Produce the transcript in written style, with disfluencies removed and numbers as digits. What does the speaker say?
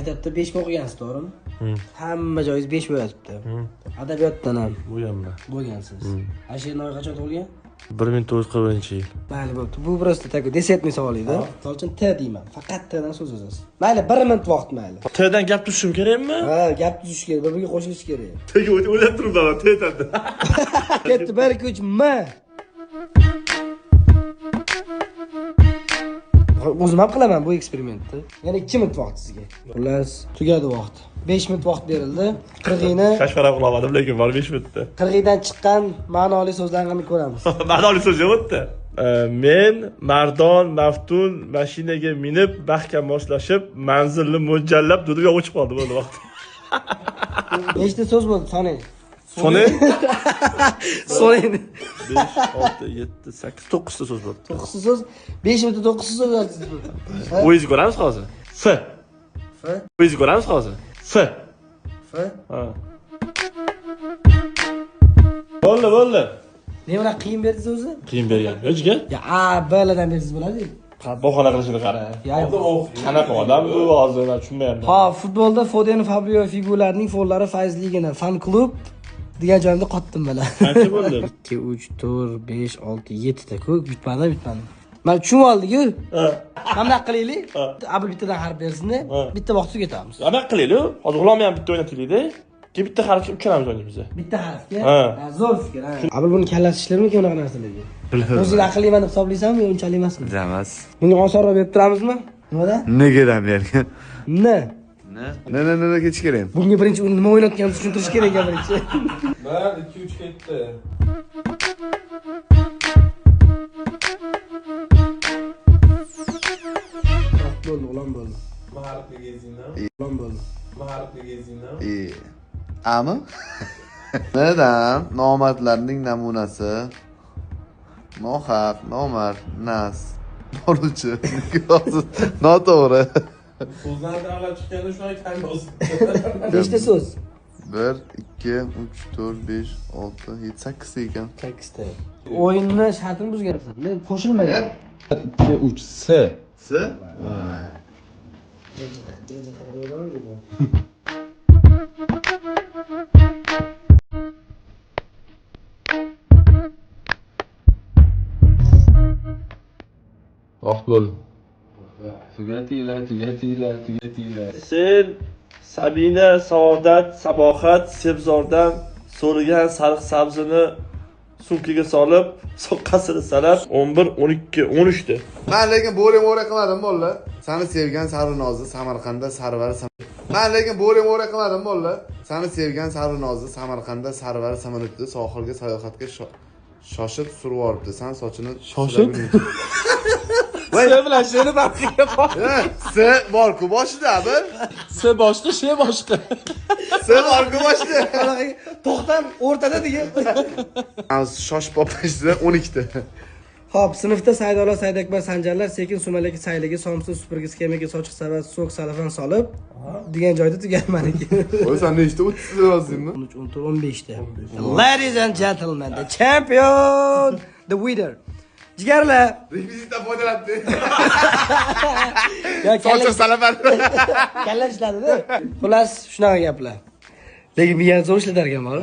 Maktabda 5 ga o'qigansiz, to'g'rimi? Hamma joyingiz 5 bo'lyapti. Adabiyotdan ham Bo'yanman. bo'lgansiz. She'rnoy qachon tug'ilgan? 1940-yil. Mayli, bo'pti. Bu просто так desetniy savol edi. Misol uchun T deyman. Faqat T dan so'z yozasiz. Mayli, 1 minut vaqt mayli. T'dan gap tuzishim kerakmi? Ha, gap tuzish kerak, bir-biriga qo'shilish kerak. T'ga o'ylab turibman, T'dan. Ketdi 1 2 3 M. O'zim ham qilaman bu eksperimentni. Yana 2 minut vaqt sizga. Xullas, tugadi vaqt. 5 minut vaqt berildi. 40 ni Kashfara qilamadim, lekin bor 5 minutda. 40 dan chiqqan ma'noli so'zlarni ko'ramiz. Ma'noli so'z yo'qda. Men Mardon Maftun mashinaga minib, mahkam moslashib, manzilni mo'ljallab Duduga o'chib qoldi bo'ldi vaqt. Nechta so'z bo'ldi? Soning. Soni? Soning. 5, 6, 7, 8, 9 ta so'z bo'ldi. 9 so'z, 5 minutda 9 so'z yozasiz. O'zingiz ko'ramiz hozir. F. F. O'zingiz ko'ramiz hozir. F. F. Ha. Bo'ldi. Ne bilan qiyin berdingiz o'zi? Qiyin bergan. Hechga? Ya A, B lardan bersangiz bo'ladi. Bahona qilishini qara. Qanaqa odam u hozir tushunmayapman. Ha, futbolda Foden, Fabio figuralarining fonlari faizligini fan klub degan joyimda qotdim mana. Qancha bo'ldi? 2 3 4 5 6 7 ta ko'p bitmadi. Mana tushunib oldik-ku. Ha. Qanday qilaylik? Abul bittadan harf bersin-da, bitta vaqt tugatamiz. Qanaqa qilaylik? Hozir g'ulomni ham bitta o'ynataylik-da. Keyin bitta harfga uchalamiz o'ynaymiz. Bitta harfga? Ha. Zo'r fikr, ha. Abul buni kallasi ishlarmi unaqa narsalarga? O'zing aqlliman deb hisoblaysanmi, unchalik emasmi? Emas. Bunga osonroq berib turamizmi? Nimada? Negadan bergan? Ne ketish kerak? Bunga birinchi nima o'ynatganimizni tushuntirish kerak ekan birinchi. 1 2 3 ketdi. Bo'ldi, ulan bo'ldi. Maharatli gezingdan. Ulan bo'ldi. Maharatli gezingdan. Ami? Neden? Nomadlarning namunasi. Nohaq, nomard, nas. Boruvchi. Noto'g'ri. So'zlardan avval chiqqanda shunday tan bo'lsin. Nechta so'z? 1 2 3 4 5 6 7 8 ta ekan. 8 ta. O'yinni shartini buzgansan. Men qo'shilmagan. 2 3 S. S? Vaqt bo'ldi. Tugatinglar. Sen Sabina, Saodat, Sabohat, Sebzordan so'rigan sariq sabzini sumkaga solib, soqqasini sanab 11, 12, 13 ta. Men lekin bo'rem-o'ra qilmadim bolalar. Seni sevgan Sarvinozi Samarqandda sarvar. Men lekin bo'rem-o'ra qilmadim bolalar. Seni sevgan Sarvinozi Samarqandda sarvar samolyotida sohilga sayohatga shoshib survoribdi. Sen sochini Shoshib? S bilan sheni farqiga bor. S bor-ku boshida abi. S boshqa, sh boshqa. S bor-ku boshida. To'xtam o'rtada degan. Shoshib olishdi 12 ta. Xo'p, sinfda Saydullo, Saydakbar, Sanjarlar sekin sumalagi, sayligi, somsiz, supurgisi, kemaga, sochiq savat, so'k, salafan solib degan joyda tugatmaniki. Voy sen nechta 30 ta yozdingmi? 13, 14, 15 ta. Ladies and gentlemen, the champion, the winner. Jigarlar. Rekvizitdan foydalanibdi. Sochiq salafan. Kalla ishladida. Xullas, shunaqa gaplar. Lekin miyani zo'r ishlatar ekan, bor.